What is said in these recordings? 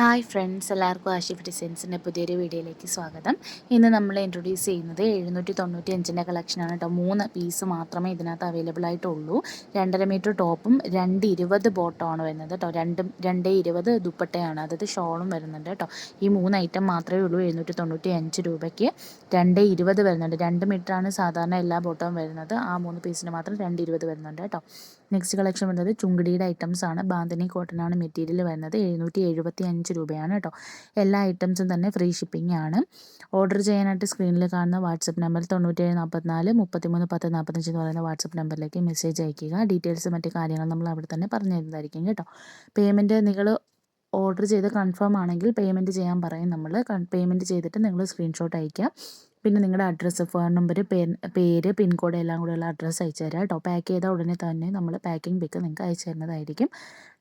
Hi friends, എല്ലാവർക്കും ആഷിഫ് ഡിസൈൻസിൻ്റെ പുതിയൊരു വീഡിയോയിലേക്ക് സ്വാഗതം. ഇന്ന് നമ്മൾ ഇൻട്രൊഡ്യൂസ് ചെയ്യുന്നത് 795-ൻ്റെ കളക്ഷനാണ് കേട്ടോ. 3 പീസ് മാത്രമേ ഇതിനകത്ത് അവൈലബിൾ ആയിട്ടുള്ളൂ. 2.5 മീറ്റർ ടോപ്പും 2.20 ബോട്ടമാണ് വരുന്നത് കേട്ടോ. 2.20 ദുപ്പട്ടയാണ്, അതായത് ഷോളും വരുന്നുണ്ട് കേട്ടോ. ഈ 3 ഐറ്റം മാത്രമേ ഉള്ളൂ 795 രൂപയ്ക്ക്. 2.20 വരുന്നുണ്ട്. 2 മീറ്ററാണ് സാധാരണ എല്ലാ ബോട്ടവും വരുന്നത്. ആ 3 പീസിന് മാത്രം 2.20 വരുന്നുണ്ട് കേട്ടോ. നെക്സ്റ്റ് കളക്ഷൻ വരുന്നത് ചുങ്കിടിയുടെ ഐറ്റംസ് ആണ്. ബാന്തിനി കോട്ടനാണ് മെറ്റീരിയൽ വരുന്നത്. 775 രൂപയാണ് കേട്ടോ. എല്ലാ ഐറ്റംസും തന്നെ ഫ്രീ ഷിപ്പിംഗ് ആണ്. ഓർഡർ ചെയ്യാനായിട്ട് സ്ക്രീനിൽ കാണുന്ന വാട്സപ്പ് നമ്പർ 9744 33 10 45 എന്ന് പറയുന്ന വാട്സപ്പ് നമ്പറിലേക്ക് മെസ്സേജ് അയയ്ക്കുക. ഡീറ്റെയിൽസ് മറ്റു കാര്യങ്ങൾ നമ്മൾ അവിടെ തന്നെ പറഞ്ഞു തരുന്നതായിരിക്കും കേട്ടോ. പേയ്മെൻറ്റ് നിങ്ങൾ ഓർഡർ ചെയ്ത് കൺഫേം ആണെങ്കിൽ പേയ്മെൻറ്റ് ചെയ്യാൻ പറയും. നമ്മൾ പേയ്മെൻറ്റ് ചെയ്തിട്ട് നിങ്ങൾ സ്ക്രീൻഷോട്ട് അയയ്ക്കുക. പിന്നെ നിങ്ങളുടെ അഡ്രസ്സ്, ഫോൺ നമ്പർ, പേര്, പിൻകോഡ് എല്ലാം കൂടെയുള്ള അഡ്രസ്സ് അയച്ചു തരാം കേട്ടോ. പാക്ക് ചെയ്ത ഉടനെ തന്നെ നമ്മൾ പാക്കിംഗ് പിക്ക് നിങ്ങൾക്ക് അയച്ചു തരുന്നതായിരിക്കും.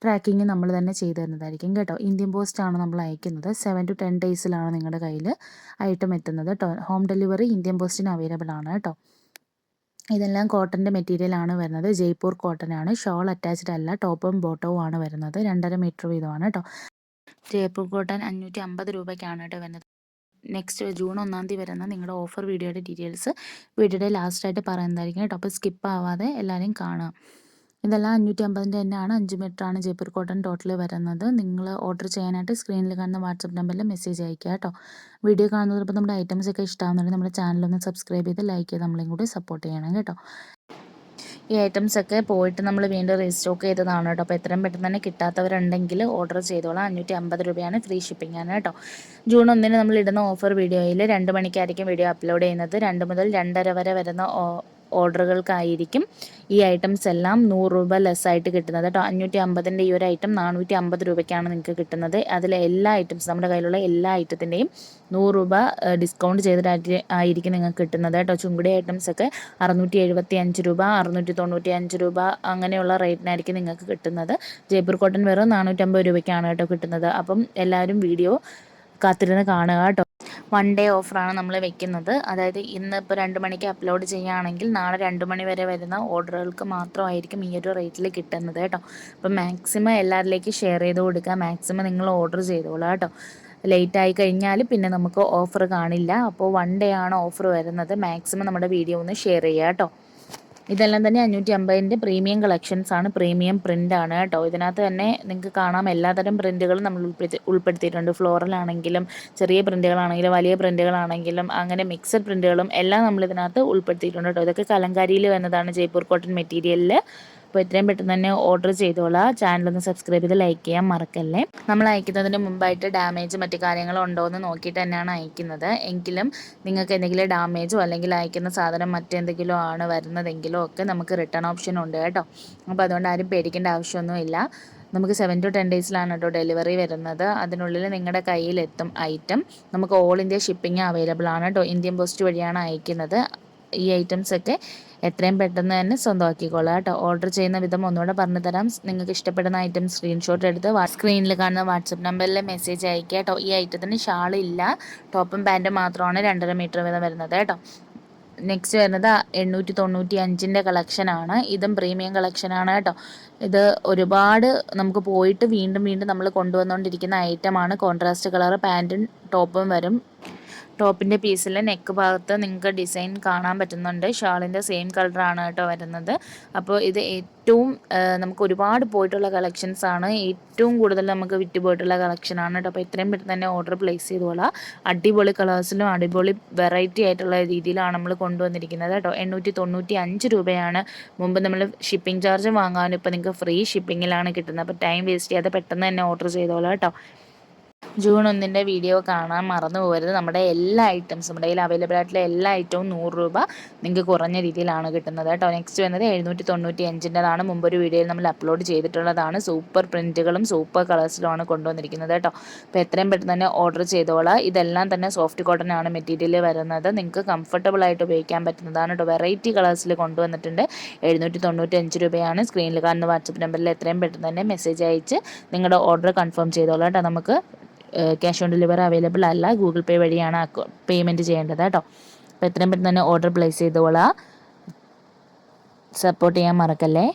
ട്രാക്കിങ് നമ്മൾ തന്നെ ചെയ്തു തരുന്നതായിരിക്കും കേട്ടോ. ഇന്ത്യൻ പോസ്റ്റാണ് നമ്മൾ അയക്കുന്നത്. 7 to 10 ഡേയ്സിലാണ് നിങ്ങളുടെ കയ്യിൽ ഐറ്റം എത്തുന്നത് കേട്ടോ. ഹോം ഡെലിവറി ഇന്ത്യൻ പോസ്റ്റിന് അവൈലബിൾ ആണ് കേട്ടോ. ഇതെല്ലാം കോട്ടൻ്റെ മെറ്റീരിയലാണ് വരുന്നത്. ജയ്പൂർ കോട്ടൺ ആണ്. ഷോൾ അറ്റാച്ച്ഡ് അല്ല, ടോപ്പും ബോട്ടവും ആണ് വരുന്നത്. 2.5 മീറ്റർ വീതമാണ് കേട്ടോ. ജയ്പൂർ കോട്ടൺ 550 രൂപയ്ക്കാണ് കേട്ടോ വരുന്നത്. നെക്സ്റ്റ് ജൂൺ 1 തീയതി വരുന്ന നിങ്ങളുടെ ഓഫർ വീഡിയോയുടെ ഡീറ്റെയിൽസ് വീഡിയോയുടെ ലാസ്റ്റായിട്ട് പറയുന്നതായിരിക്കും കേട്ടോ. അപ്പോൾ സ്കിപ്പ് ആവാതെ എല്ലാവരും കാണുക. ഇതെല്ലാം 550 തന്നെയാണ്. 5 മീറ്ററാണ് ജയ്പൂർ കോട്ടൺ ടോട്ടൽ വരുന്നത്. നിങ്ങൾ ഓർഡർ ചെയ്യാനായിട്ട് സ്ക്രീനിൽ കാണുന്ന വാട്സപ്പ് നമ്പറിൽ മെസ്സേജ് അയക്കുക കേട്ടോ. വീഡിയോ കാണുന്നതിപ്പോൾ നമ്മുടെ ഐറ്റംസ് ഒക്കെ ഇഷ്ടമാകുന്നുണ്ടെങ്കിൽ നമ്മുടെ ചാനലൊന്ന് സബ്സ്ക്രൈബ് ചെയ്ത് ലൈക്ക് ചെയ്ത് നമ്മളെയും കൂടി സപ്പോർട്ട് ചെയ്യണം കേട്ടോ. ഈ ഐറ്റംസ് ഒക്കെ പോയിട്ട് നമ്മൾ വീണ്ടും റീസ്റ്റോക്ക് ചെയ്തതാണ് കേട്ടോ. അപ്പോൾ എത്രയും പെട്ടെന്ന് തന്നെ കിട്ടാത്തവരുണ്ടെങ്കിൽ ഓർഡർ ചെയ്തോളാം. 550 രൂപയാണ്, ഫ്രീ ഷിപ്പിംഗ് ആണ് കേട്ടോ. ജൂൺ 1 നമ്മൾ ഇടുന്ന ഓഫർ വീഡിയോയിൽ 2 മണിക്കായിരിക്കും വീഡിയോ അപ്ലോഡ് ചെയ്യുന്നത്. 2 മുതൽ 2:30 വരെ വരുന്ന ഓർഡറുകൾക്കായിരിക്കും ഈ ഐറ്റംസ് എല്ലാം 100 രൂപ ലെസ്സായിട്ട് കിട്ടുന്നത് കേട്ടോ. 550-ൻ്റെ ഈ ഒരു ഐറ്റം 450 രൂപയ്ക്കാണ് നിങ്ങൾക്ക് കിട്ടുന്നത്. അതിലെ എല്ലാ ഐറ്റംസ്, നമ്മുടെ കയ്യിലുള്ള എല്ലാ ഐറ്റത്തിൻ്റെയും 100 രൂപ ഡിസ്കൗണ്ട് ചെയ്തിട്ട് ആയിരിക്കും നിങ്ങൾക്ക് കിട്ടുന്നത് കേട്ടോ. ചുങ്കുടി ഐറ്റംസ് ഒക്കെ 675 രൂപ, 695 രൂപ അങ്ങനെയുള്ള റേറ്റിനായിരിക്കും നിങ്ങൾക്ക് കിട്ടുന്നത്. ജയ്പൂർ കോട്ടൺ വെറും 450 രൂപയ്ക്കാണ് കേട്ടോ കിട്ടുന്നത്. അപ്പം എല്ലാവരും വീഡിയോ കാത്തിരുന്ന് കാണുക കേട്ടോ. 1 ഡേ ഓഫറാണ് നമ്മൾ വെക്കുന്നത്. അതായത് ഇന്ന് ഇപ്പോൾ 2 മണിക്ക് അപ്ലോഡ് ചെയ്യുകയാണെങ്കിൽ നാളെ 2 മണി വരെ വരുന്ന ഓർഡറുകൾക്ക് മാത്രമായിരിക്കും ഈ ഒരു റേറ്റിൽ കിട്ടുന്നത് കേട്ടോ. അപ്പം മാക്സിമം എല്ലാവരിലേക്കും ഷെയർ ചെയ്ത് കൊടുക്കുക. മാക്സിമം നിങ്ങൾ ഓർഡർ ചെയ്തോളൂ കേട്ടോ. ലേറ്റ് ആയി കഴിഞ്ഞാൽ പിന്നെ നമുക്ക് ഓഫർ കാണില്ല. അപ്പോൾ 1 ഡേ ആണ് ഓഫർ വരുന്നത്. മാക്സിമം നമ്മുടെ വീഡിയോ ഒന്ന് ഷെയർ ചെയ്യുക കേട്ടോ. ഇതെല്ലാം തന്നെ 550-ൻ്റെ പ്രീമിയം കളക്ഷൻസ് ആണ്. പ്രീമിയം പ്രിൻ്റ് ആണ് കേട്ടോ. ഇതിനകത്ത് തന്നെ നിങ്ങൾക്ക് കാണാം എല്ലാതരം പ്രിൻറ്റുകളും നമ്മൾ ഉൾപ്പെടുത്തിയിട്ടുണ്ട്. ഫ്ലോറൽ ആണെങ്കിലും ചെറിയ പ്രിൻറ്റുകളാണെങ്കിലും വലിയ പ്രിൻറ്റുകളാണെങ്കിലും അങ്ങനെ മിക്സഡ് പ്രിൻറ്റുകളും എല്ലാം നമ്മൾ ഇതിനകത്ത് ഉൾപ്പെടുത്തിയിട്ടുണ്ട് കേട്ടോ. ഇതൊക്കെ കലങ്കാരിയിൽ വരുന്നതാണ്, ജയ്പൂർ കോട്ടൺ മെറ്റീരിയലിൽ. അപ്പോൾ എത്രയും പെട്ടെന്ന് തന്നെ ഓർഡർ ചെയ്തോളാം. ചാനലൊന്ന് സബ്സ്ക്രൈബ് ചെയ്ത് ലൈക്ക് ചെയ്യാൻ മറക്കല്ലേ. നമ്മൾ അയക്കുന്നതിന് മുമ്പായിട്ട് ഡാമേജ് മറ്റു കാര്യങ്ങളോ ഉണ്ടോ എന്ന് നോക്കിയിട്ട് തന്നെയാണ് അയക്കുന്നത്. എങ്കിലും നിങ്ങൾക്ക് എന്തെങ്കിലും ഡാമേജോ അല്ലെങ്കിൽ അയക്കുന്ന സാധനം മറ്റെന്തെങ്കിലും ആണ് വരുന്നതെങ്കിലോ ഒക്കെ നമുക്ക് റിട്ടേൺ ഓപ്ഷൻ ഉണ്ട് കേട്ടോ. അപ്പോൾ അതുകൊണ്ട് ആരും പേടിക്കേണ്ട ആവശ്യമൊന്നുമില്ല. നമുക്ക് 7 to 10 ഡേയ്സിലാണ് കേട്ടോ ഡെലിവറി വരുന്നത്. അതിനുള്ളിൽ നിങ്ങളുടെ കയ്യിലെത്തും ഐറ്റം. നമുക്ക് ഓൾ ഇന്ത്യ ഷിപ്പിംഗ് അവൈലബിൾ ആണ് കേട്ടോ. ഇന്ത്യൻ പോസ്റ്റ് വഴിയാണ് അയക്കുന്നത്. ഈ ഐറ്റംസ് ഒക്കെ എത്രയും പെട്ടെന്ന് തന്നെ സ്വന്തമാക്കിക്കോളാം കേട്ടോ. ഓർഡർ ചെയ്യുന്ന വിധം ഒന്നുകൂടെ പറഞ്ഞു തരാം. നിങ്ങൾക്ക് ഇഷ്ടപ്പെടുന്ന ഐറ്റം സ്ക്രീൻഷോട്ട് എടുത്ത് സ്ക്രീനിൽ കാണുന്ന വാട്സപ്പ് നമ്പറിൽ മെസ്സേജ് അയക്കുക കേട്ടോ. ഈ ഐറ്റത്തിന് ഷാളില്ല, ടോപ്പും പാൻറ്റും മാത്രമാണ് 2.5 മീറ്റർ വീതം വരുന്നത് കേട്ടോ. നെക്സ്റ്റ് വരുന്നത് 895-ൻ്റെ കളക്ഷനാണ്. ഇതും പ്രീമിയം കളക്ഷനാണ് കേട്ടോ. ഇത് ഒരുപാട് നമുക്ക് പോയിട്ട് വീണ്ടും വീണ്ടും നമ്മൾ കൊണ്ടുവന്നുകൊണ്ടിരിക്കുന്ന ഐറ്റമാണ്. കോൺട്രാസ്റ്റ് കളർ പാൻറ്റും ടോപ്പും വരും. ടോപ്പിൻ്റെ പീസിൽ നെക്ക് ഭാഗത്ത് നിങ്ങൾക്ക് ഡിസൈൻ കാണാൻ പറ്റുന്നുണ്ട്. ഷാളിൻ്റെ സെയിം കളറാണ് കേട്ടോ വരുന്നത്. അപ്പോൾ ഇത് ഏറ്റവും നമുക്ക് ഒരുപാട് പോയിട്ടുള്ള കളക്ഷൻസ് ആണ്. ഏറ്റവും കൂടുതൽ നമുക്ക് വിറ്റ് പോയിട്ടുള്ള കളക്ഷനാണ് കേട്ടോ. അപ്പോൾ എത്രയും പെട്ടെന്ന് തന്നെ ഓർഡർ പ്ലേസ് ചെയ്തോളാം. അടിപൊളി കളേഴ്സിലും അടിപൊളി വെറൈറ്റി ആയിട്ടുള്ള രീതിയിലാണ് നമ്മൾ കൊണ്ടുവന്നിരിക്കുന്നത് കേട്ടോ. 895 രൂപയാണ്. മുമ്പ് നമ്മൾ ഷിപ്പിംഗ് ചാർജ് വാങ്ങാനും ഇപ്പോൾ നിങ്ങൾക്ക് ഫ്രീ ഷിപ്പിങ്ങിലാണ് കിട്ടുന്നത്. അപ്പോൾ ടൈം വേസ്റ്റ് ചെയ്യാതെ പെട്ടെന്ന് തന്നെ ഓർഡർ ചെയ്തോളാം കേട്ടോ. ജൂൺ 1 വീഡിയോ കാണാൻ മറന്നു പോകരുത്. നമ്മുടെ എല്ലാ ഐറ്റംസും, നമ്മുടെ കയ്യിൽ അവൈലബിൾ ആയിട്ടുള്ള എല്ലാ ഐറ്റവും 100 രൂപ നിങ്ങൾക്ക് കുറഞ്ഞ രീതിയിലാണ് കിട്ടുന്നത് കേട്ടോ. നെക്സ്റ്റ് വന്നത് 795-ൻ്റെതാണ്. മുമ്പൊരു വീഡിയോയിൽ നമ്മൾ അപ്ലോഡ് ചെയ്തിട്ടുള്ളതാണ്. സൂപ്പർ പ്രിൻറ്റുകളും സൂപ്പർ കളേഴ്സിലുമാണ് കൊണ്ടുവന്നിരിക്കുന്നത് കേട്ടോ. അപ്പോൾ എത്രയും പെട്ടെന്ന് തന്നെ ഓർഡർ ചെയ്തോളാം. ഇതെല്ലാം തന്നെ സോഫ്റ്റ് കോട്ടൺ ആണ് മെറ്റീരിയൽ വരുന്നത്. നിങ്ങൾക്ക് കംഫർട്ടബിൾ ആയിട്ട് ഉപയോഗിക്കാൻ പറ്റുന്നതാണ് കേട്ടോ. വെറൈറ്റി കളേഴ്സിൽ കൊണ്ടുവന്നിട്ടുണ്ട്. 795 രൂപയാണ്. സ്ക്രീനിൽ കാണുന്ന വാട്സപ്പ് നമ്പറിൽ എത്രയും പെട്ടെന്ന് തന്നെ മെസ്സേജ് അയച്ച് നിങ്ങളുടെ ഓർഡർ കൺഫേം ചെയ്തോളാം കേട്ടോ. നമുക്ക് ക്യാഷ് ഓൺ ഡെലിവറി അവൈലബിൾ അല്ല, ഗൂഗിൾ പേ വഴിയാണ് പേയ്മെൻറ്റ് ചെയ്യേണ്ടത് കേട്ടോ. അപ്പോൾ എത്രയും പെട്ടെന്ന് തന്നെ ഓർഡർ പ്ലേസ് ചെയ്തോളാം. സപ്പോർട്ട് ചെയ്യാൻ മറക്കല്ലേ.